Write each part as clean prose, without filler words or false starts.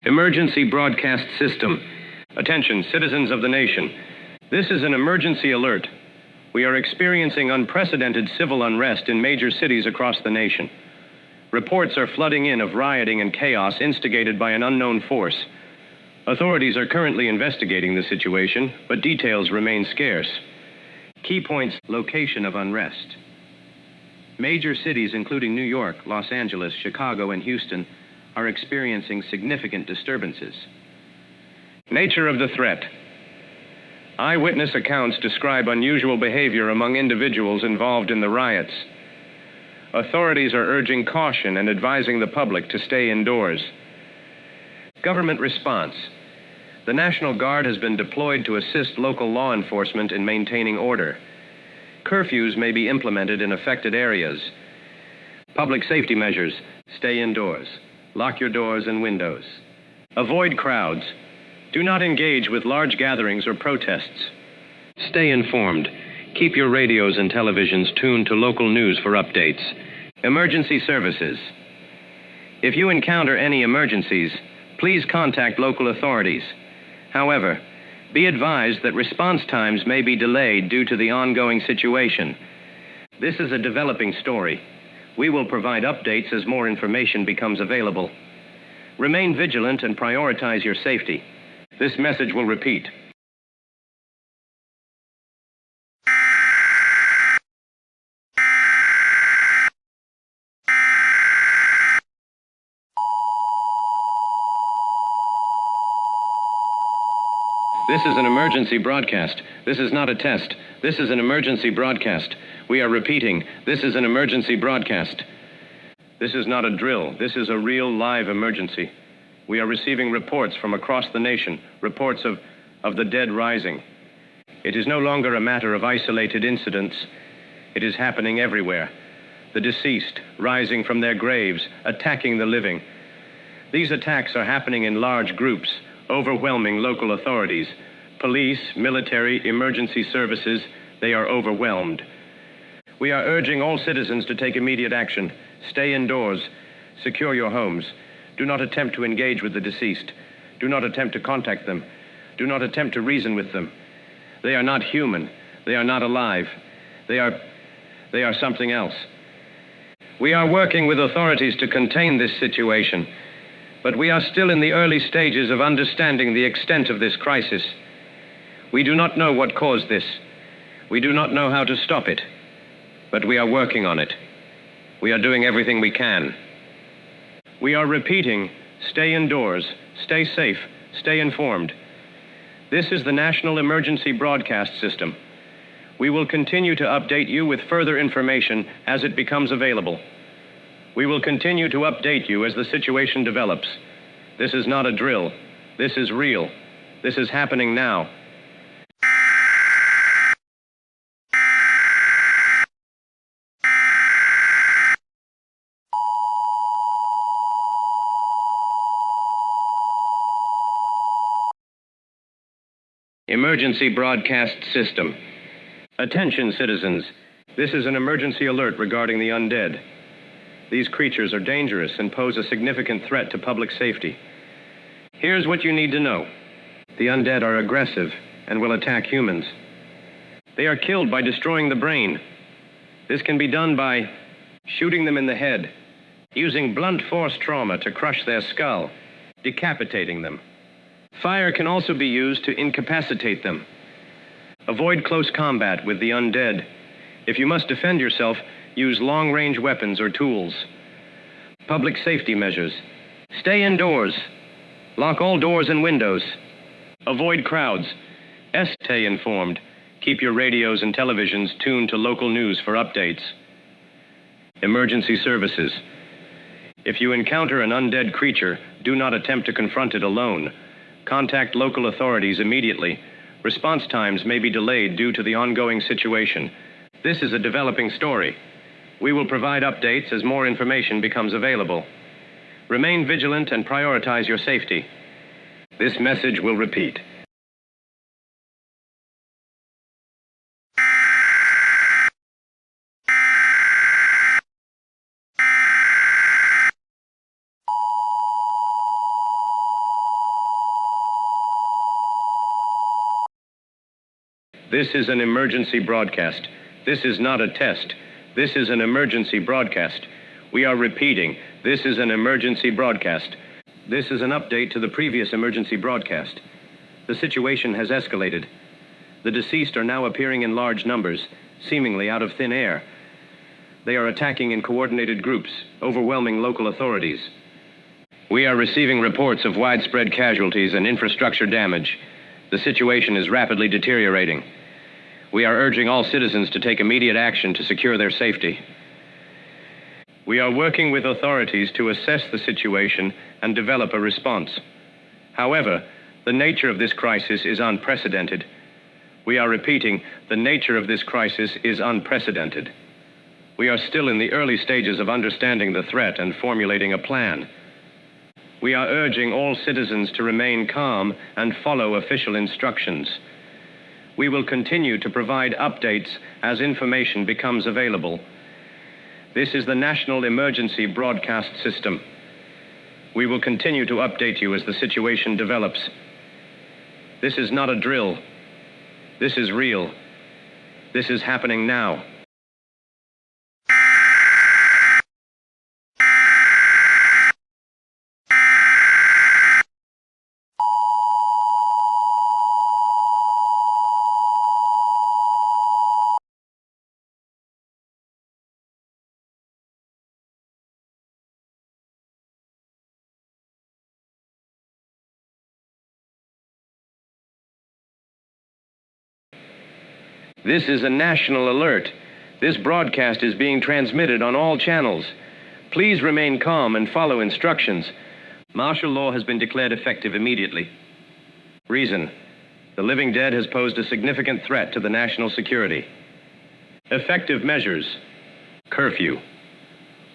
Emergency broadcast system. Attention, citizens of the nation. This is an emergency alert. We are experiencing unprecedented civil unrest in major cities across the nation. Reports are flooding in of rioting and chaos instigated by an unknown force. Authorities are currently investigating the situation, but details remain scarce. Key points: location of unrest. Major cities including New York, Los Angeles, Chicago, and Houston are experiencing significant disturbances. Nature of the threat. Eyewitness accounts describe unusual behavior among individuals involved in the riots. Authorities are urging caution and advising the public to stay indoors. Government response. The National Guard has been deployed to assist local law enforcement in maintaining order. Curfews may be implemented in affected areas. Public safety measures. Stay indoors. Lock your doors and windows. Avoid crowds. Do not engage with large gatherings or protests. Stay informed. Keep your radios and televisions tuned to local news for updates. Emergency services. If you encounter any emergencies, please contact local authorities. However, be advised that response times may be delayed due to the ongoing situation. This is a developing story. We will provide updates as more information becomes available. Remain vigilant and prioritize your safety. This message will repeat. This is an emergency broadcast. This is not a test. This is an emergency broadcast. We are repeating, this is an emergency broadcast. This is not a drill. This is a real live emergency. We are receiving reports from across the nation, reports of the dead rising. It is no longer a matter of isolated incidents. It is happening everywhere. The deceased rising from their graves, attacking the living. These attacks are happening in large groups, overwhelming local authorities. Police, military, emergency services, they are overwhelmed. We are urging all citizens to take immediate action. Stay indoors. Secure your homes. Do not attempt to engage with the deceased. Do not attempt to contact them. Do not attempt to reason with them. They are not human. They are not alive. They are something else. We are working with authorities to contain this situation, but we are still in the early stages of understanding the extent of this crisis. We do not know what caused this. We do not know how to stop it, but we are working on it. We are doing everything we can. We are repeating, stay indoors, stay safe, stay informed. This is the National Emergency Broadcast System. We will continue to update you with further information as it becomes available. We will continue to update you as the situation develops. This is not a drill. This is real. This is happening now. Emergency broadcast system. Attention, citizens. This is an emergency alert regarding the undead. These creatures are dangerous and pose a significant threat to public safety. Here's what you need to know. The undead are aggressive and will attack humans. They are killed by destroying the brain. This can be done by shooting them in the head, using blunt force trauma to crush their skull, decapitating them. Fire can also be used to incapacitate them. Avoid close combat with the undead. If you must defend yourself, use long-range weapons or tools. Public safety measures. Stay indoors. Lock all doors and windows. Avoid crowds. Stay informed. Keep your radios and televisions tuned to local news for updates. Emergency services. If you encounter an undead creature, do not attempt to confront it alone. Contact local authorities immediately. Response times may be delayed due to the ongoing situation. This is a developing story. We will provide updates as more information becomes available. Remain vigilant and prioritize your safety. This message will repeat. This is an emergency broadcast. This is not a test. This is an emergency broadcast. We are repeating, this is an emergency broadcast. This is an update to the previous emergency broadcast. The situation has escalated. The deceased are now appearing in large numbers, seemingly out of thin air. They are attacking in coordinated groups, overwhelming local authorities. We are receiving reports of widespread casualties and infrastructure damage. The situation is rapidly deteriorating. We are urging all citizens to take immediate action to secure their safety. We are working with authorities to assess the situation and develop a response. However, the nature of this crisis is unprecedented. We are repeating, the nature of this crisis is unprecedented. We are still in the early stages of understanding the threat and formulating a plan. We are urging all citizens to remain calm and follow official instructions. We will continue to provide updates as information becomes available. This is the National Emergency Broadcast System. We will continue to update you as the situation develops. This is not a drill. This is real. This is happening now. This is a national alert. This broadcast is being transmitted on all channels. Please remain calm and follow instructions. Martial law has been declared effective immediately. Reason: the living dead has posed a significant threat to the national security. Effective measures: curfew.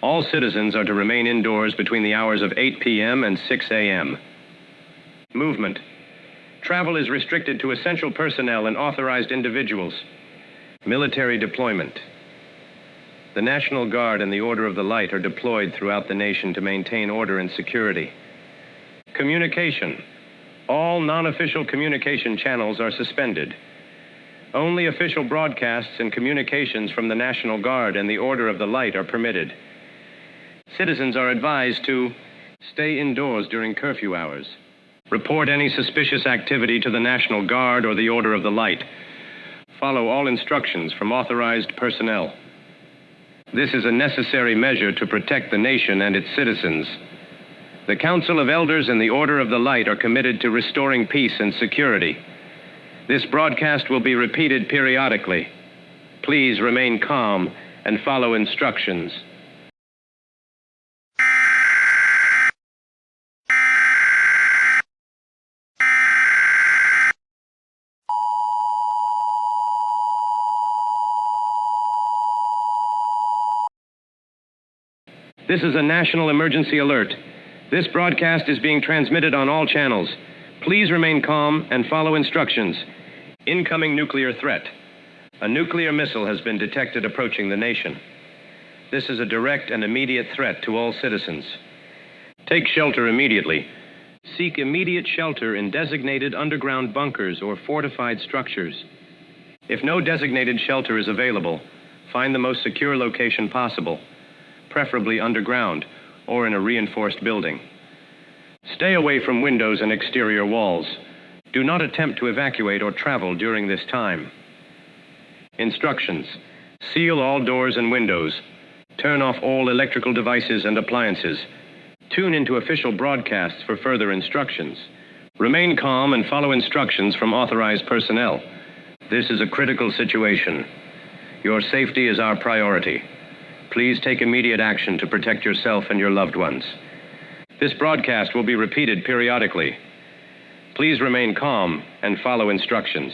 All citizens are to remain indoors between the hours of 8 p.m. and 6 a.m. Movement: travel is restricted to essential personnel and authorized individuals. Military deployment. The National Guard and the Order of the Light are deployed throughout the nation to maintain order and security. Communication. All non-official communication channels are suspended. Only official broadcasts and communications from the National Guard and the Order of the Light are permitted. Citizens are advised to stay indoors during curfew hours. Report any suspicious activity to the National Guard or the Order of the Light. Follow all instructions from authorized personnel. This is a necessary measure to protect the nation and its citizens. The Council of Elders and the Order of the Light are committed to restoring peace and security. This broadcast will be repeated periodically. Please remain calm and follow instructions. This is a national emergency alert. This broadcast is being transmitted on all channels. Please remain calm and follow instructions. Incoming nuclear threat. A nuclear missile has been detected approaching the nation. This is a direct and immediate threat to all citizens. Take shelter immediately. Seek immediate shelter in designated underground bunkers or fortified structures. If no designated shelter is available, find the most secure location possible, preferably underground or in a reinforced building. Stay away from windows and exterior walls. Do not attempt to evacuate or travel during this time. Instructions: seal all doors and windows. Turn off all electrical devices and appliances. Tune into official broadcasts for further instructions. Remain calm and follow instructions from authorized personnel. This is a critical situation. Your safety is our priority. Please take immediate action to protect yourself and your loved ones. This broadcast will be repeated periodically. Please remain calm and follow instructions.